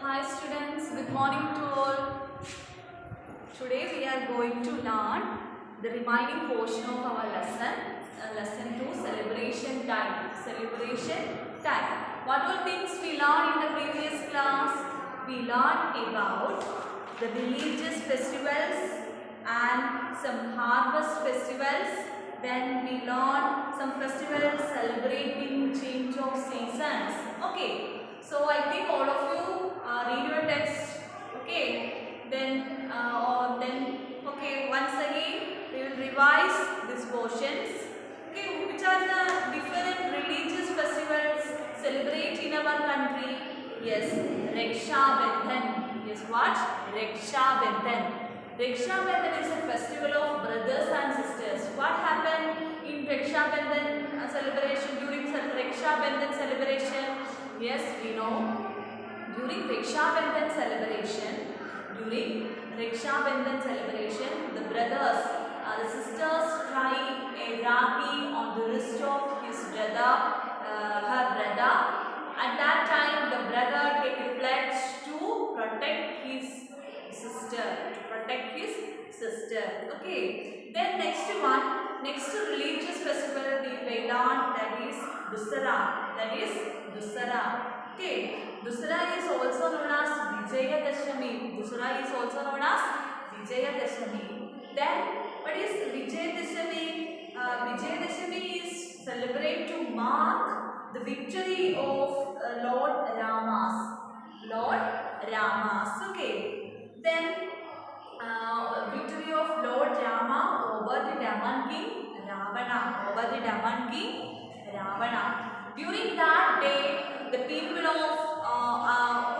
Hi students, good morning to all. Today we are going to learn the remaining portion of our lesson, lesson 2, celebration time. Celebration time. What all things we learned in the previous class? We learned about the religious festivals and some harvest festivals. Then we learned some festivals celebrating change of seasons. Okay. So I think all of you read your text. Okay. Then okay. Once again we will revise these portions. Okay. Which are the different religious festivals celebrate in our country? Yes, Raksha Bandhan. Yes, what? Raksha Bandhan. Raksha Bandhan is a festival of brothers and sisters. What happened in Raksha Bandhan celebration during Raksha Bandhan celebration? Yes, we know. During Raksha Bandhan celebration, the brothers, the sisters tie a rakhi on the wrist of his brother, her brother. At that time, the brother take a pledge to protect his sister. Okay. Then next religious festival we learn, that is Dussehra. Okay. Dussehra is also known as Vijayadashami. Then, what is Vijayadashami? Vijayadashami is celebrated to mark the victory of Lord Ramas. Okay. Then, victory of Lord Rama over the Daman king Ravana. During that day, the people of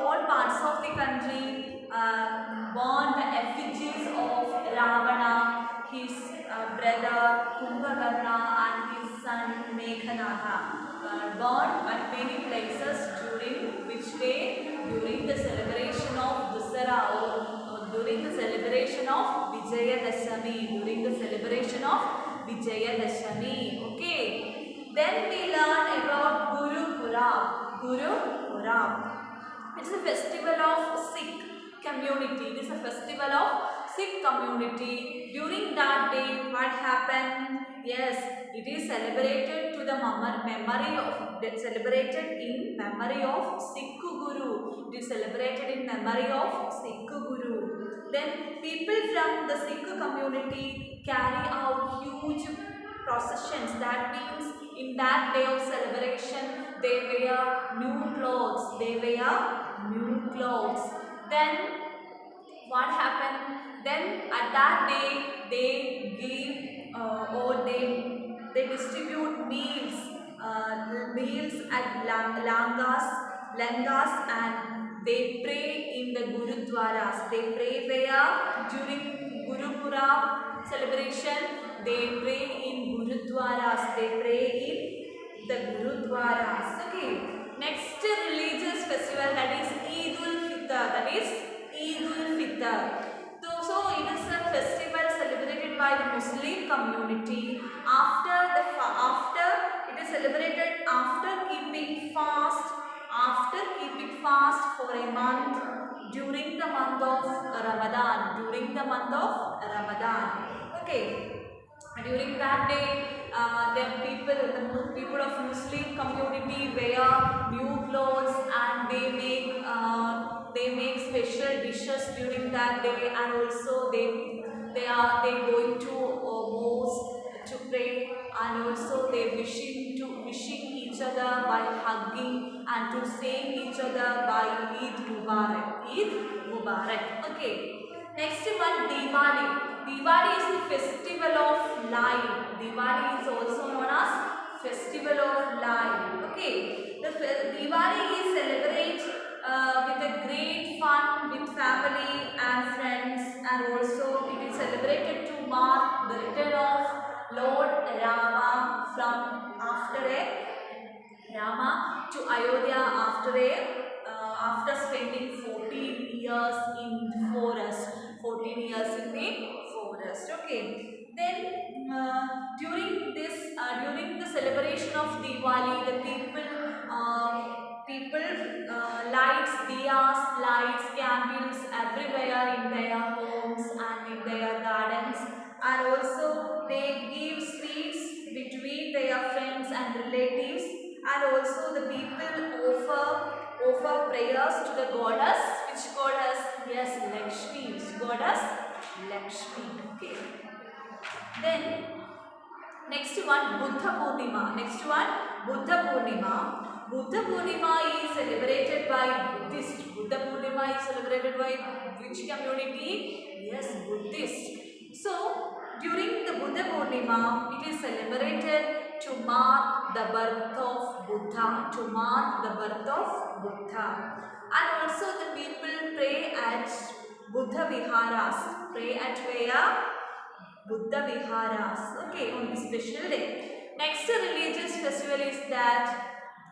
all parts of the country burned the effigies of Ravana, his brother Kumbhakarna and his son Meghanatha. Burned at many places during which day? During the celebration of Dussehra or during the celebration of Vijayadashami. Okay. Then we learn about Guru Purab. It is a festival of Sikh community. During that day, what happened? Yes, it is celebrated to the memory of Sikh Guru. It is celebrated in memory of Sikh Guru. Then people from the Sikh community carry out huge processions. That means in that day of celebration they wear new clothes. Then what happened? Then at that day they give or they distribute meals at langas, and they pray in the gurudwaras. They pray where? During Guru Purab celebration they pray in gurudwaras. Okay. Next religious festival, that is Eid ul Fitr. So it is a festival celebrated by the Muslim community after it is celebrated after keeping fast for a month during the month of Ramadan. Okay. During that day, the people of Muslim community wear new clothes and they make special dishes during that day, and also they going to mosque to pray, and also they wishing each other by hugging and to saying each other by Eid Mubarak. Okay. Next one, Diwali. Diwali is the festival of light. Diwali is also known as festival of light. Okay. Diwali is celebrated with a great fun with family and friends, and also it is celebrated to mark the return of Lord Rama to Ayodhya after spending 14 years in the forest. Okay. Then during the celebration of Diwali, the people lights diyas, lights candles everywhere in their homes and in their gardens, and also they give sweets between their friends and relatives, and also the people offer prayers to the goddess. Which goddess? Yes, Lakshmi. Which goddess? Lakshmi. Okay. Then next one, Buddha Purnima. Next one, Buddha Purnima. Buddha Purnima is celebrated by Buddhist. Buddha Purnima is celebrated by which community? Yes, Buddhist. So during the Buddha Purnima, it is celebrated to mark the birth of Buddha. To mark the birth of Buddha. And also the people pray at Buddha Viharas. Pray at where? Buddha Viharas. Okay, on this special day. Next religious festival is that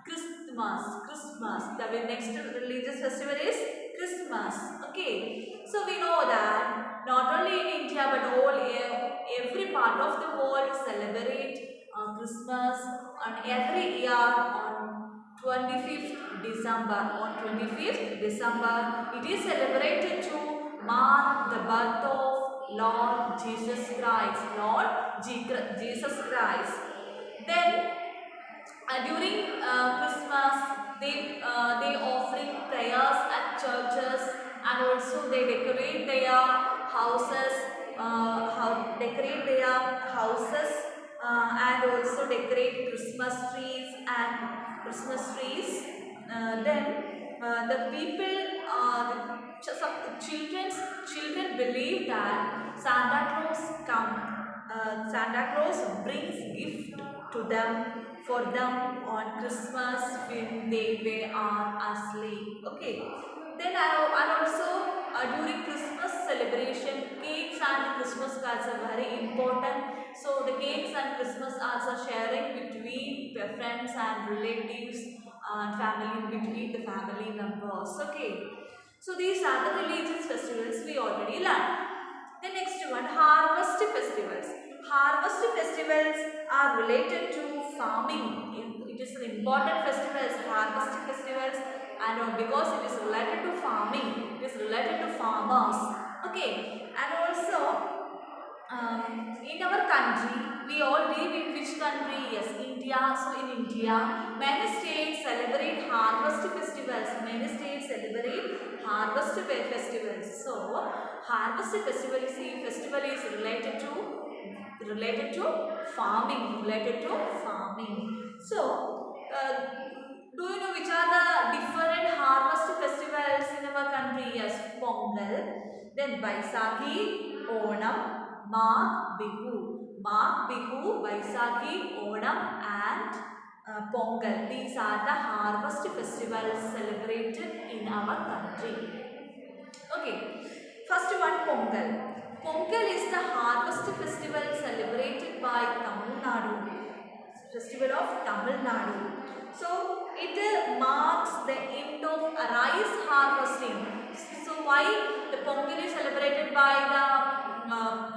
Christmas. Christmas. The next religious festival is Christmas. Okay. So we know that not only in India but every part of the world celebrate Christmas on every year on 25th December. On 25th December, it is celebrated to mark the birth of Lord Jesus Christ. Lord Jesus Christ. Then during Christmas, they offering prayers at churches, and also they decorate their houses. And also decorate Christmas trees and Christmas trees. Then the people, some children believe that Santa Claus brings gift to them for them on Christmas when they are asleep. Okay. Then and also during Christmas celebration, cakes and Christmas cards are very important. So the cakes and Christmas cards are sharing between the friends and relatives and family, between the family members. Okay. So these are the religious festivals we already learned. The next one, harvest festivals. Harvest festivals are related to farming. It is an important festival, harvest festivals, and because it is related to farming, it is related to farmers. Okay, and also in our country, we all live in which country? Yes, India. So in India, many states celebrate harvest festivals. Many states celebrate harvest festivals. So harvest festival is related to farming. So do you know which are the different harvest festivals in our country? Yes, Pongal, then Baisakhi, Onam, Magh Bihu, Baisakhi, Onam and Pongal. These are the harvest festivals celebrated in our country. Okay, first one, Pongal. Pongal is the harvest festival celebrated by Tamil Nadu. Festival of Tamil Nadu. So it marks the end of rice harvesting. So why the Pongal is celebrated by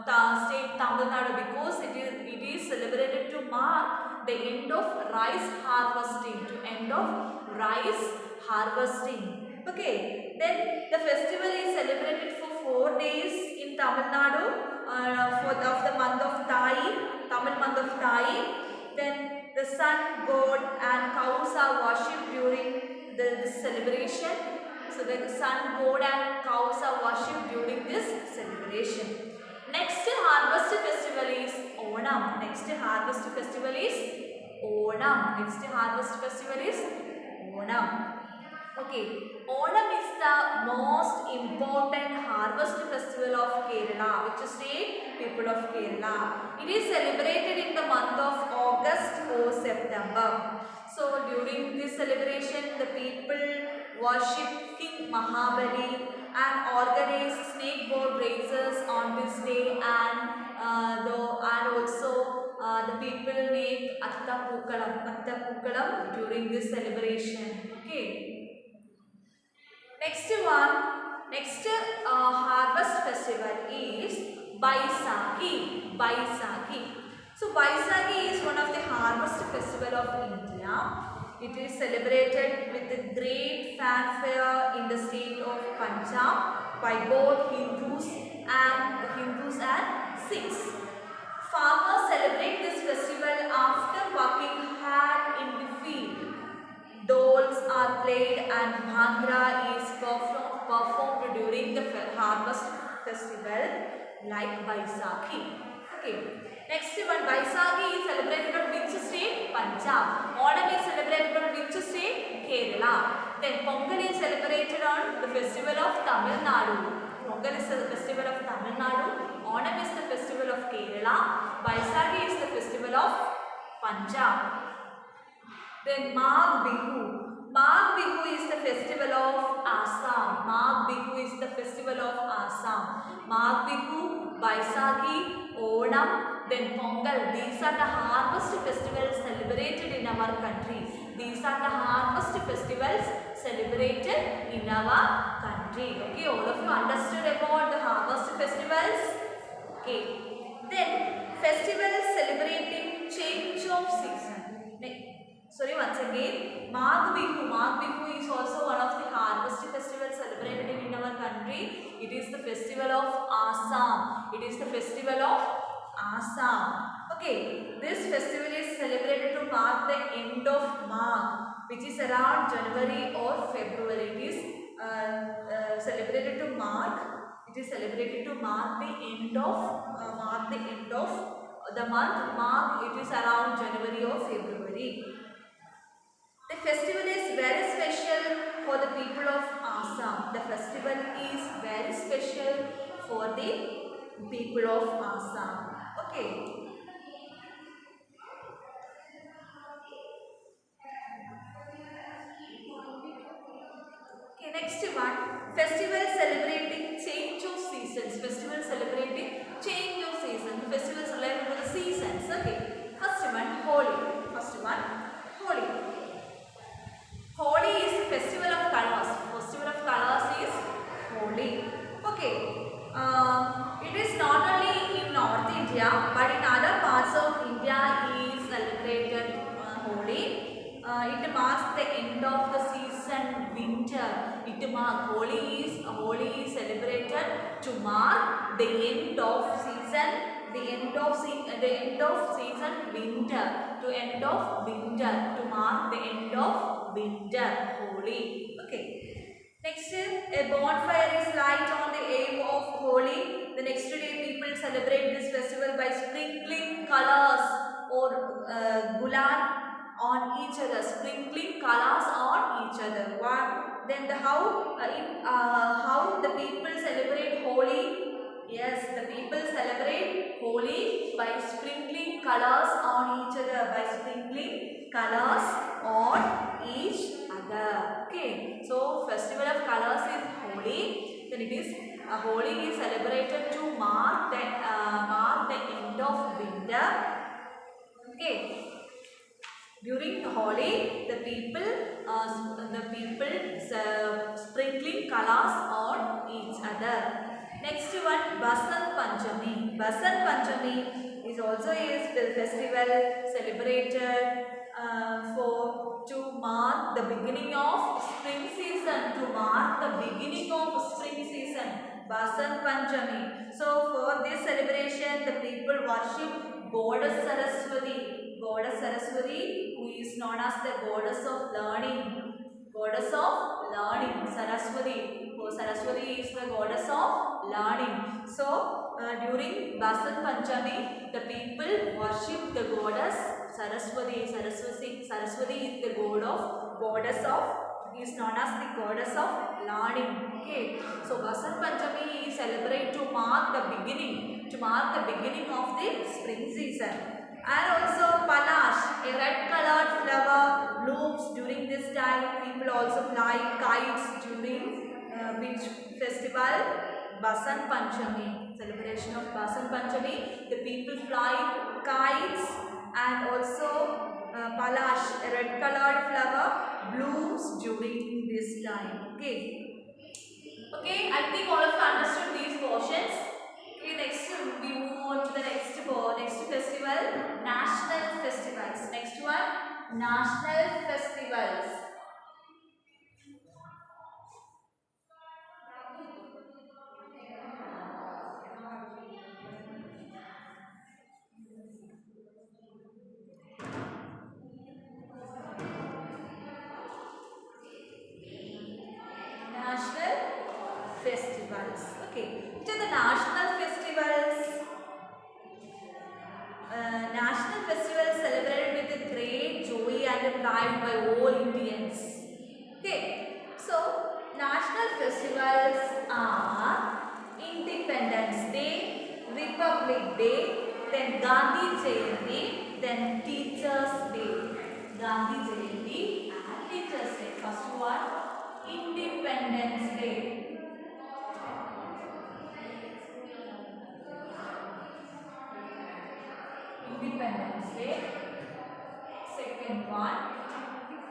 the state Tamil Nadu? Because it is celebrated to mark the end of rice harvesting. Okay. Then the festival is celebrated for 4 days in Tamil Nadu for the month of Thai, Tamil month of Thai. Then the sun god and cows are worshipped during this celebration. So the sun god and cows are worshipped during this celebration. Next harvest festival is Onam. Okay, Onam is the most important harvest festival of Kerala. Which state? People of Kerala. It is celebrated in the month of August or September. So during this celebration, the people worship King Mahabali and organize snake boat races on this day, and also the people make Attapukalam during this celebration. Okay. Next harvest festival is Baisakhi. So Baisakhi is one of the harvest festival of India. It is celebrated with great fanfare in the state of Punjab by both Hindus and Sikhs. Farmers celebrate this festival after working hard in the field. Doles are played and bhangra is performed during the harvest festival like Baisakhi. Okay. Next one, Baisakhi is celebrated on which state? Punjab. Onam is celebrated on which state? Kerala. Then Pongal is celebrated on the festival of Tamil Nadu. Pongal is the festival of Tamil Nadu. Onam is the festival of Kerala. Baisakhi is the festival of Punjab. Then Magh Bihu. Magh Bihu is the festival of Assam. Magh Bihu is the festival of Assam. Magh Bihu, Baisakhi, Onam, then Pongal. These are the harvest festivals celebrated in our country. These are the harvest festivals celebrated in our country. Okay, all of you understood about the harvest festivals? Okay. Then festivals celebrating change of season. Sorry, once again, Magh Bihu. Magh Bihu is also one of the harvest festivals celebrated in our country. It is the festival of Assam. It is the festival of Assam. Okay, this festival is celebrated to mark the end of Magh, which is around January or February. It is celebrated to mark. It is celebrated to mark the end of the month Magh. It is around January or February. The festival is very special for the people of Assam. The festival is very special for the people of Assam. Okay. Okay, next one. Festival celebrating change of seasons. Festival celebrating change of seasons. Festivals related to the seasons. Okay. First one, Holi. First one, Holi. Holi is the festival of colors. Festival of colors is Holi. Okay. It is not only in North India but in other parts of India is celebrated Holi. It marks the end of the season, winter. Holi is celebrated to mark the end of season, winter. To end of winter, to mark the end of winter, Holi. Okay. Next, a bonfire is light on the eve of Holi. The next day, people celebrate this festival by sprinkling colors or gulal on each other. Sprinkling colors on each other. One. Then how the people celebrate Holi? Yes, the people celebrate Holi by sprinkling colors on each other. By sprinkling colors on each other. Okay. So, festival of colors is Holi. Then it is Holi is celebrated to mark the end of winter. Okay. During Holi, the people sprinkling colors on each other. Next one, Basant Panchami. Basant Panchami is also a festival celebrated to mark the beginning of spring season. To mark the beginning of spring season, Basant Panchami. So for this celebration, the people worship Goddess Saraswati. Goddess Saraswati, who is known as the goddess of learning. Goddess of learning, Saraswati. Saraswati is the goddess of learning. So, during Basant Panchami, the people worship the goddess Saraswati. Saraswati is the goddess of, is known as the goddess of learning. Okay. So, Basant Panchami is celebrated to mark the beginning of the spring season. And also Palash, a red colored flower blooms during this time. People also fly kites during which festival? Basant Panchami. Celebration of Basant Panchami. The people fly kites and also Palash, a red colored flower blooms during this time. Okay. Okay, I think all of you understood these portions. Okay, next we move on to the next festival, national festivals. Next one, national festival. festivals. Okay, which are the national festivals? National festivals celebrated with a great joy and pride by all Indians. Okay, so national festivals are Independence Day, Republic Day, then Gandhi Jayanti, then Teachers Day. Gandhi Jayanti and Teachers Day. First one, Independence Day. Independence Day. Second one,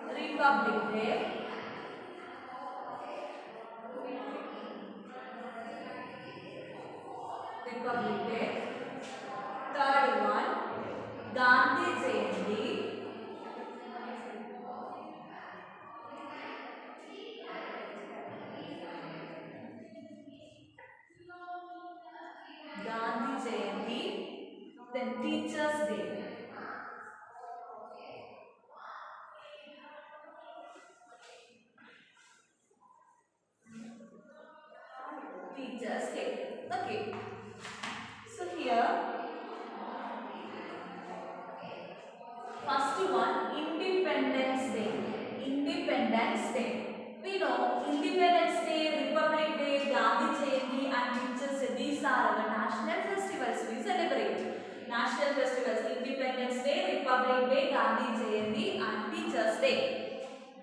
Republic Day. Republic Day. Third one, Gandhi Jayanti. Gandhi Jayanti. Then Teachers Day. Teachers Day. Okay. So here, first one, Independence Day. Independence Day. We know Independence Day, Republic Day, Gandhi Jayanti and Teachers Day. These are our national festivals we celebrate. National festivals: Independence Day, Republic Day, Gandhi Jayanti and Teachers Day.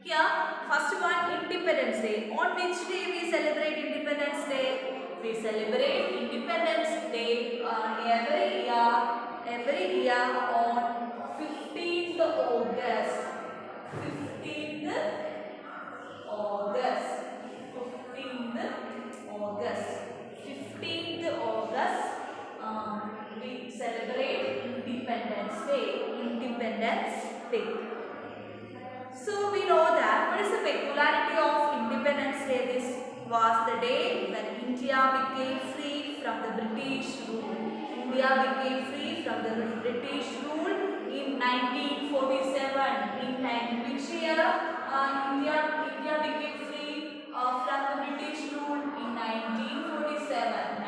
Here, first one, Independence Day. On which day we celebrate Independence Day? We celebrate Independence Day every year on 15th August. 15th August. 15th August. 15th August. We celebrate Independence Day. Independence Day. So we know that what is the peculiarity of Independence Day? This was the day when India became free from the British rule. India became free from the British rule in 1947. In which year India became free from the British rule? In 1947.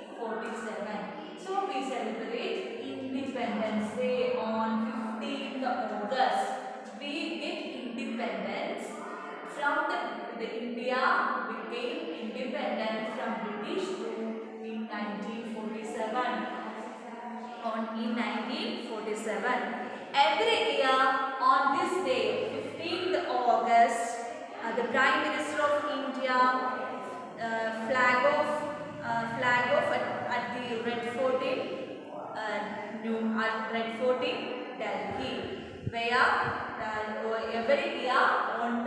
1947. So we celebrate Independence Day on 15th August. We get independence from the India became independent from British rule in 1947. In 1947, every year on this day, 15th August, the Prime Minister of India flag off at the Red Fort Red Fort in Delhi, where every year on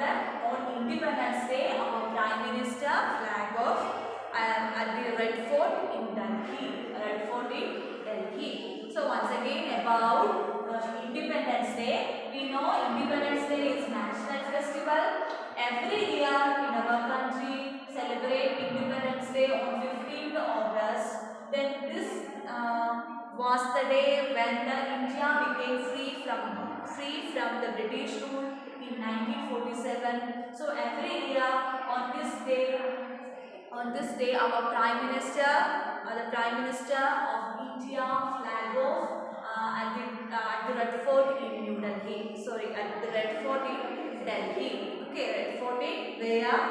Independence Day, our Prime Minister flag off at the Red Fort in Delhi. Red Fort in Delhi. So once again about Independence Day, we know Independence Day is national festival. Every year in our country celebrate Independence Day on 15th August. Then this was the day when the India became free from the British rule in 1947. So every year on this day our Prime Minister, the Prime Minister of India flag off at the Red Fort in New Delhi. Sorry, at the Red Fort in Delhi. Okay, Red Fort in where?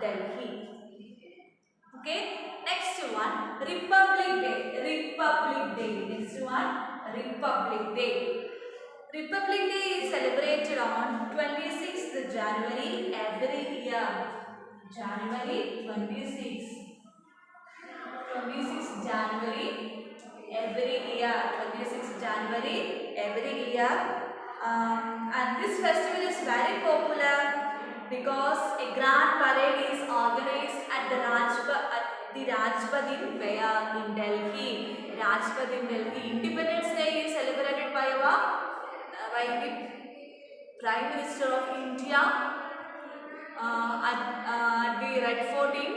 Delhi. Okay, next one, Republic Day. Republic Day. Next one, Republic Day. Republic Day is celebrated on 26th January every year. January 26th. 26th January every year. 26th January every year. And this festival is very popular because a grand parade is organized at the Rajpath in where? In Delhi. Rajpath in Delhi. Independence Day is celebrated by the Prime Minister of India at the Red Fort in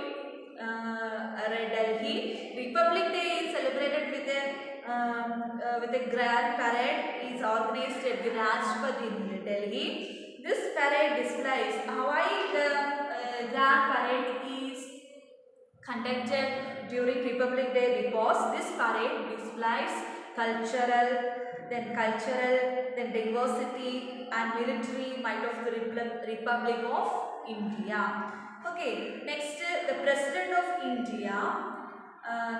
Delhi. Republic Day is celebrated with a grand parade is organized at the Rajpath in Delhi. This parade displays why the grand parade is conducted during Republic Day, because this parade displays cultural, then diversity and military might of the Republic of India. Okay, next the President of India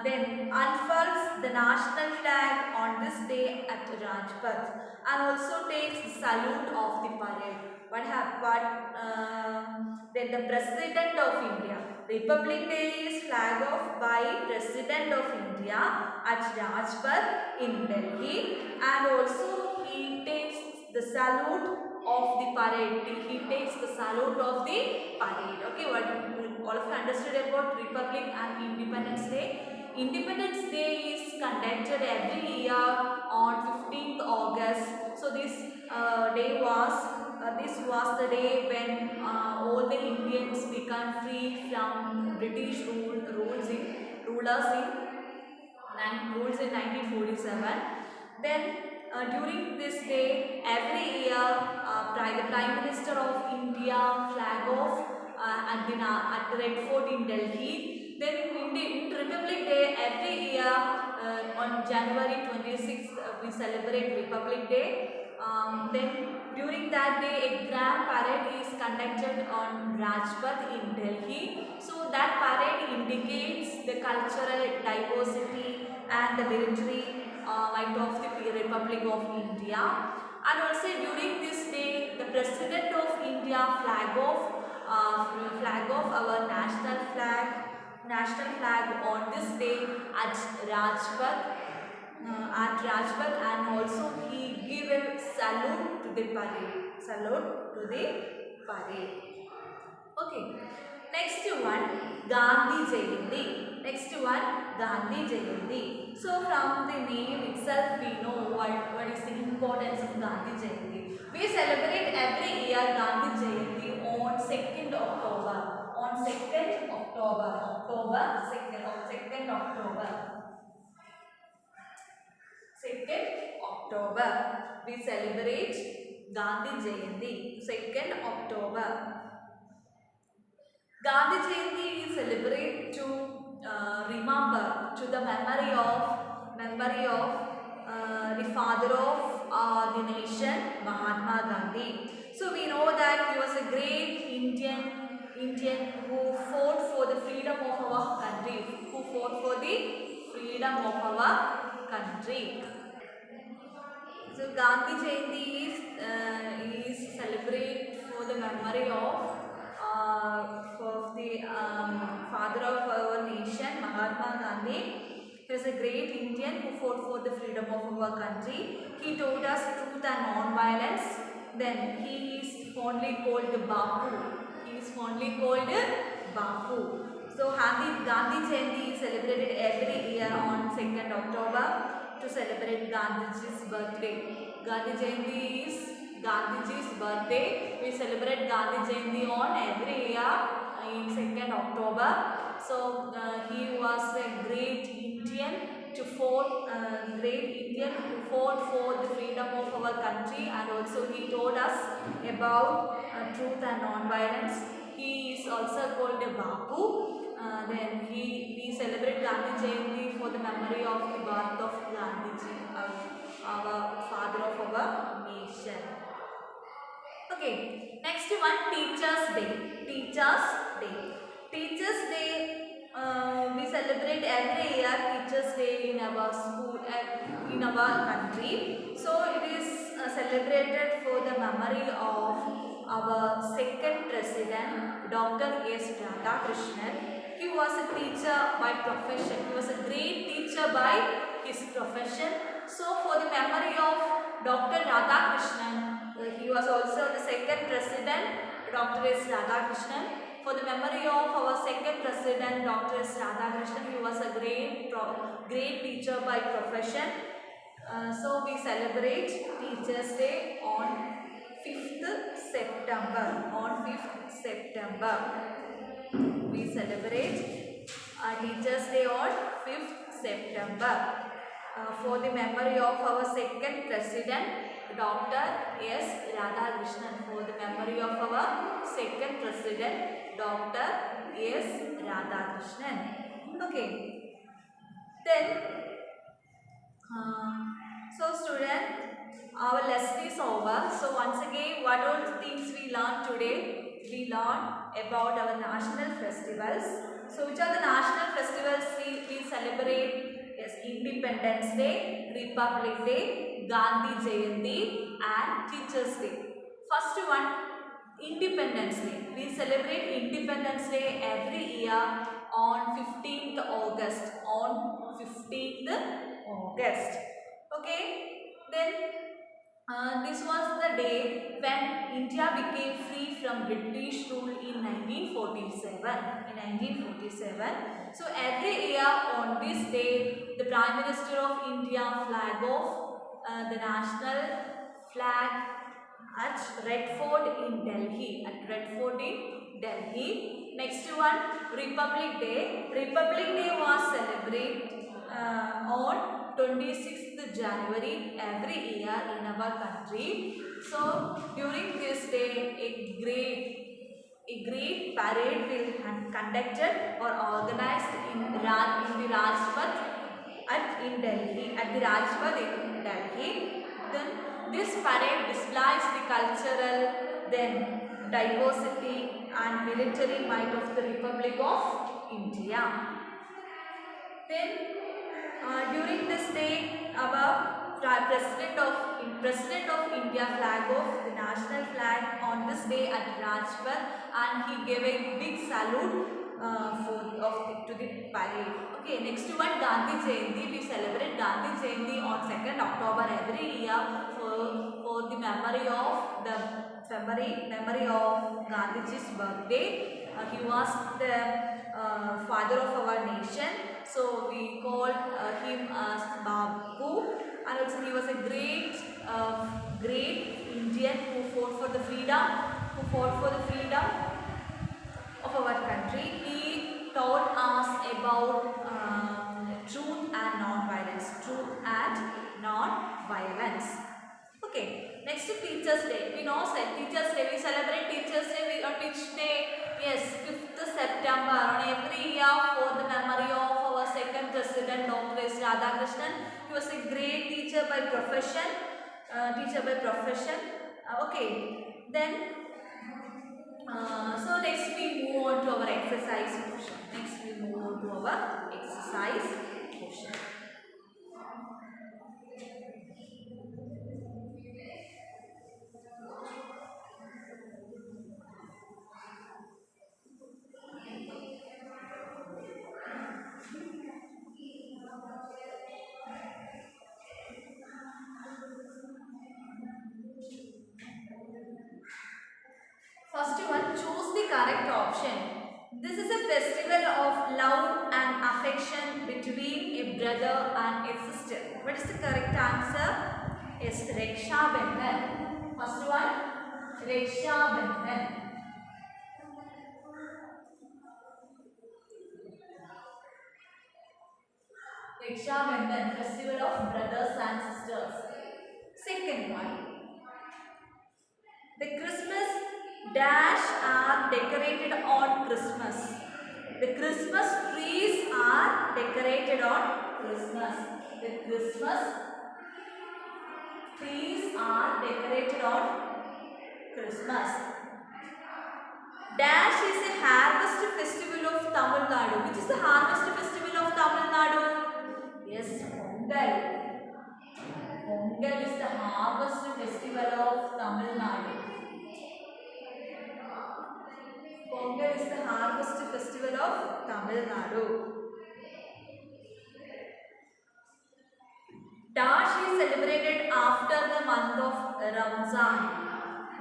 then unfurls the national flag on this day at Rajpath and also takes the salute of the parade. Then the President of India. Republic Day is flag off by President of India at Rajpath in Delhi, and also he takes the salute of the parade. He takes the salute of the parade. Okay, what all of you understood about Republic and Independence Day? Independence Day is conducted every year on 15th August. So this this was the day when all the Indians became free from British rulers in 1947. Then during this day, every year, the Prime Minister of India flag off at the Red Fort in Delhi. Then in Republic Day, every year on January 26th, we celebrate Republic Day. Then during that day, a grand parade is conducted on Rajpath in Delhi. So that parade indicates the cultural diversity and the military might of the Republic of India. And also during this day, the President of India flag off our national flag on this day at Rajpath. And also he give a salute to the parade. Okay. Next one, Gandhi Jayanti. So from the name itself we know what is the importance of Gandhi Jayanti. We celebrate every year Gandhi Jayanti on 2nd October. On 2nd October, 2nd October, we celebrate Gandhi Jayanti, 2nd October. Gandhi Jayanti is celebrated to remember to the memory of the father of the nation, Mahatma Gandhi. So we know that he was a great Indian who fought for the freedom of our country. So Gandhi Jayanti is celebrated for the memory of the father of our nation, Mahatma Gandhi. He was a great Indian who fought for the freedom of our country. He taught us truth and non-violence. Then he is fondly called Bapu. So Gandhi Jayanti is celebrated every year on 2nd October to celebrate Gandhiji's birthday. Gandhi Jayanti is Gandhiji's birthday. We celebrate Gandhi Jayanti on every year in 2nd October. So he was a great Indian who fought for the freedom of our country, and also he taught us about truth and non-violence. He is also called a Bapu. Then we celebrate Gandhi Jayanti for the memory of the birth of Gandhiji, our father of our nation. Okay, next one, Teachers Day. Teachers Day, we celebrate every year Teachers Day in our school, in our country. So it is celebrated for the memory of our second president, Dr. S. Radhakrishnan. He was a teacher by profession. He was a great teacher by his profession. So for the memory of Dr. Radhakrishnan, he was also the second president, Dr. S. Radhakrishnan. For the memory of our second president, Dr. S. Radhakrishnan, he was a great teacher by profession. So we celebrate Teachers Day on 5th September. We celebrate Teachers Day on 5th September for the memory of our second president, Dr. S. Radhakrishnan. For the memory of our second president, Dr. S. Radhakrishnan. Okay. Then, so student, our lesson is over. So once again, what all the things we learned today? We learned about our national festivals. So which are the national festivals we celebrate? Yes, Independence Day, Republic Day, Gandhi Jayanti and Teachers Day. First one, Independence Day. We celebrate Independence Day every year on 15th August. On 15th August. Okay. Then this was the day when India became free from British rule in 1947. In 1947. So every year on this day, the Prime Minister of India flag off the national flag at Red Fort in Delhi. At Red Fort in Delhi. Next one, Republic Day. Republic Day was celebrated on 26th January every year in our country. So during this day, a great parade will be conducted or organized in the Rajpath in Delhi. At the Rajpath in Delhi, then this parade displays the cultural, then diversity and military might of the Republic of India. Then during this day, our President of India flag off the national flag on this day at Rajpath, and he gave a big salute to the parade. Okay, next one, Gandhi Jayanti. We celebrate Gandhi Jayanti on 2nd October every year for the memory of Gandhiji's birthday. He was the father of our nation. So we called him as Babu, and also he was a great Indian who fought for the freedom of our country. He taught us about truth and non-violence. Okay, next is Teachers Day. We know Teachers Day. We celebrate Teachers Day on which day? Yes, 5th September. On every year for the memory of our second President, Dr. S. Radhakrishnan. He was a great teacher by profession. Okay, then so next we move on to our exercise portion. First one, choose the correct option. This is a festival of love and affection between a brother and a sister. What is the correct answer? Yes, Raksha Bandhan. First one, Raksha Bandhan. Raksha Bandhan, festival of brothers and sisters. Second one, the Christmas dash are decorated on Christmas. The Christmas trees are decorated on Christmas. The Christmas trees are decorated on Christmas. Dash is a harvest festival of Tamil Nadu. Which is the harvest festival of Tamil Nadu? Yes, Pongal. Pongal is the harvest festival of Tamil Nadu. Pongal is the harvest festival of Tamil Nadu. Dash is celebrated after the month of Ramzan.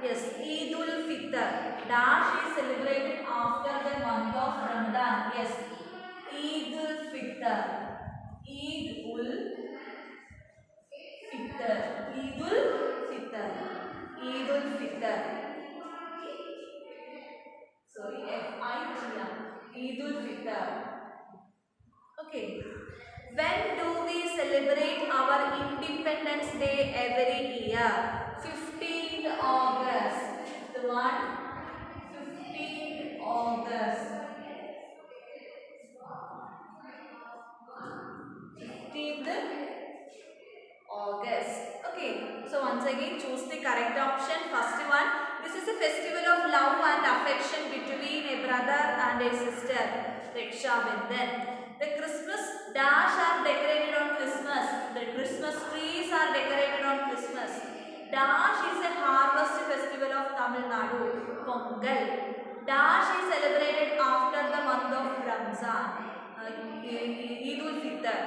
Yes, Eid ul Fitr. Dash is celebrated after the month of Ramadan. Yes, Eid ul Fitr. Eid ul Fitr. Eid ul Fitr. Eid ul Fitr. Sorry, F-I-T-R. Eid ul Fitr. Okay. When do we celebrate our Independence Day every year? 15th August. The one, 15th August. choose the correct option. First one, this is a festival of love and affection between a brother and a sister. Raksha Bandhan. The Christmas dash are decorated on Christmas. The Christmas trees are decorated on Christmas. Dash is a harvest festival of Tamil Nadu. Pongal. Dash is celebrated after the month of Ramzan. Eid ul Fitr.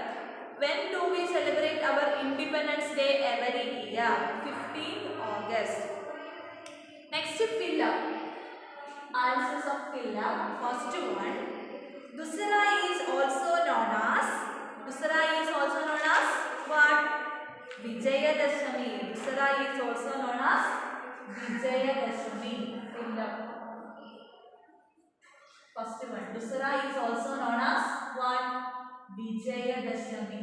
When do we celebrate our Independence Day every year? 15th August. Next, fill up. Answers of fill up. First one. Dussehra is also known as what? Vijayadashami. Dussehra is also known as Vijayadashami. Fill up. First one. Dussehra is also known as what? Vijayadashami.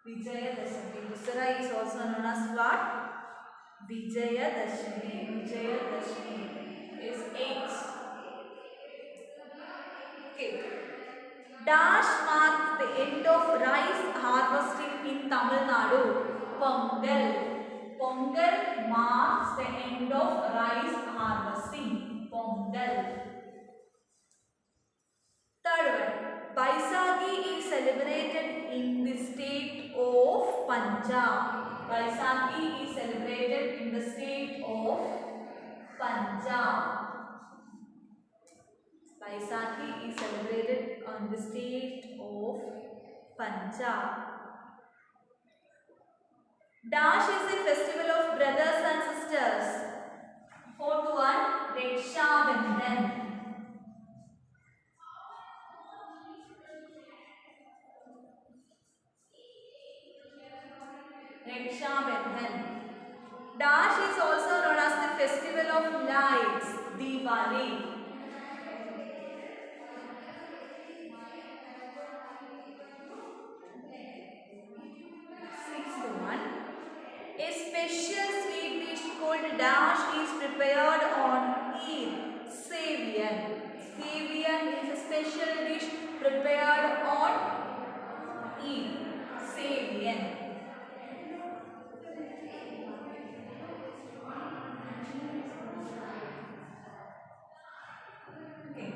Vijayadashami. Dussehra is also known as what? Vijayadashami. Vijayadashami is 8. Okay. Dash marks the end of rice harvesting in Tamil Nadu. Pongal. Pongal marks the end of rice harvesting. Pongal. Third one. Baisakhi is celebrated in the state of Punjab. Baisakhi is celebrated in the state of Punjab. Baisakhi is celebrated on the state of Punjab. Dash is a festival of brothers and sisters. Fourth one, Raksha Bandhan. Raksha Bandhan. Dash is also known as the festival of lights, Diwali. Sixth one. A special sweet dish called dash is prepared on Eid. Savian. Savian is a special dish prepared on Eid. Savian. Okay.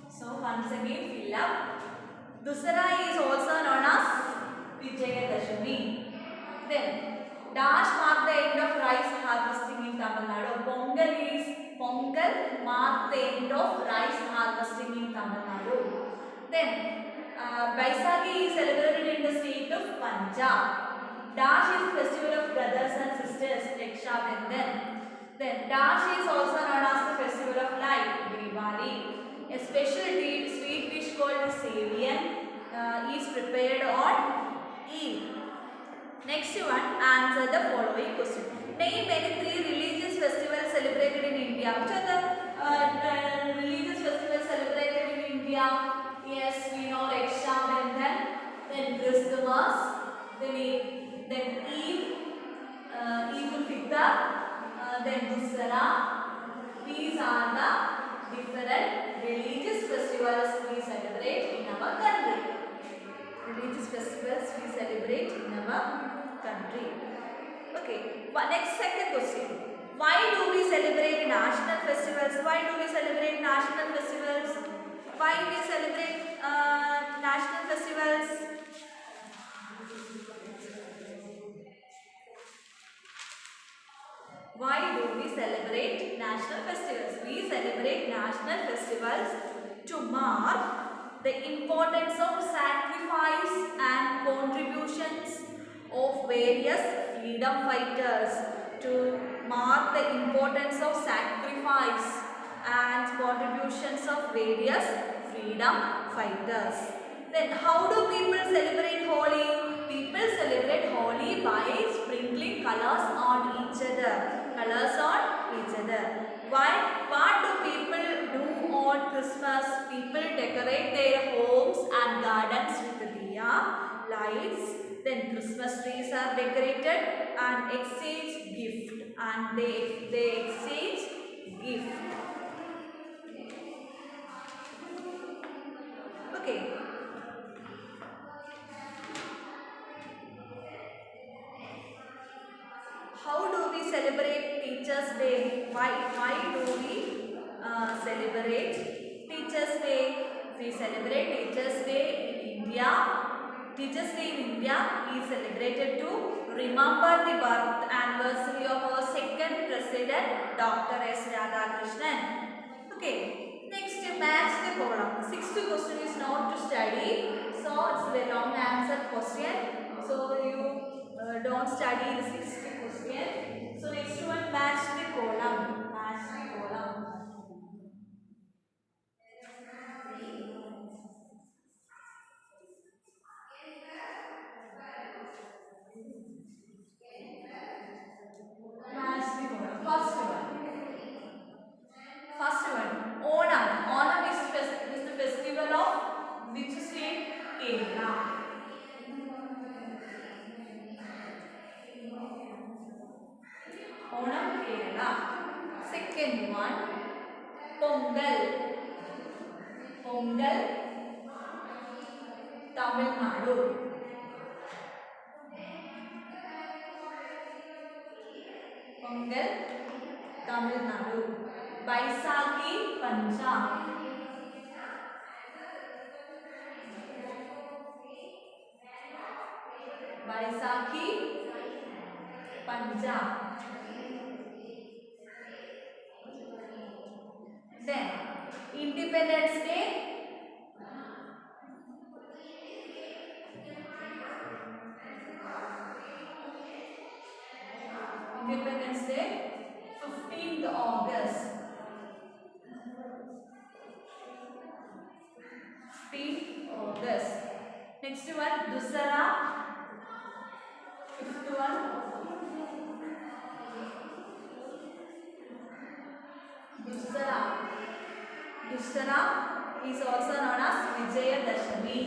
So once again fill up. Dussehra is also known as Vijayadashami. Then dash mark the end of rice harvesting in Tamil Nadu. Pongal mark the end of rice harvesting in Tamil Nadu. Then Baisakhi is celebrated in the state of Punjab. Dash is a festival of brothers and sisters, Raksha Bandhan. Then dash is also known as the festival of light, Diwali. A special sweet dish called Savian is prepared on Eid. Next one, answer the following question. Name any 3 religious festivals celebrated in India. Which are the religious festivals celebrated in India? Yes, we know Raksha Bandhan, then Christmas, then Eid, Eid ul Fitr, then Dussehra. These are the different religious festivals we celebrate in our country. Religious festivals we celebrate in our country. Okay, next second question. Why do we celebrate national festivals? Why do we celebrate national festivals? Why we celebrate national festivals? Why do we celebrate national festivals? We celebrate national festivals to mark the importance of sacrifice and contributions of various freedom fighters. To mark the importance of sacrifice and contributions of various freedom fighters. Then how do people celebrate Holi? People celebrate Holi by sprinkling colors on each other. Colors on each other. Why? What do people do on Christmas? People decorate their homes and gardens with diya, lights. Then Christmas trees are decorated and exchange gift. And they exchange gift. Okay. We celebrate Teachers' Day in India. Teachers' Day in India is celebrated to remember the birth anniversary of our second president, Dr. S. Radhakrishnan. Okay, next match the column. Sixth question is not to study, so it's the long answer question. So you don't study the sixth question. So next one, match the column. Match the column. First one, Onam. Onam is the festival of which state? Kerala. Onam, Kerala. Second one, Pongal. Pongal, Tamil Nadu. Pongal, Tamil Nadu. Baisakhi, Punjab. Baisakhi, Punjab. Then Independence Day. Independence Day, 15th August. 15th August. Next one, Dussehra. Fifth one, Dussehra. Dussehra is also known as Vijayadashami.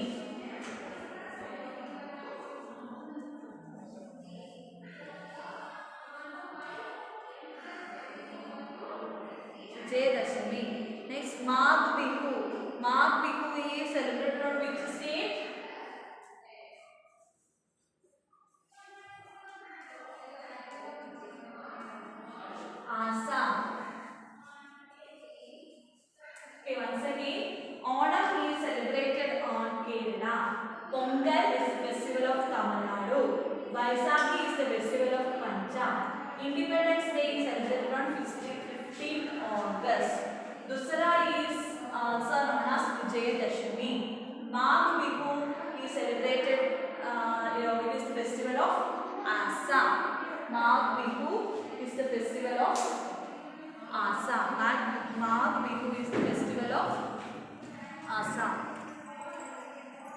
Vijayadashami. Next, Magh Bihu. Magh Bihu is celebrated on which state? Assam. Okay, once again, Onam is celebrated on Kerala. Pongal is the festival of Tamil Nadu. Baisakhi is the festival of Punjab. Independence Day is celebrated on 15th August. Dussehra is also known as Vijayadashami. Magh Bihu is celebrated, it is the festival of Assam. Magh Bihu is the festival of Assam. Magh Bihu is the festival of Assam.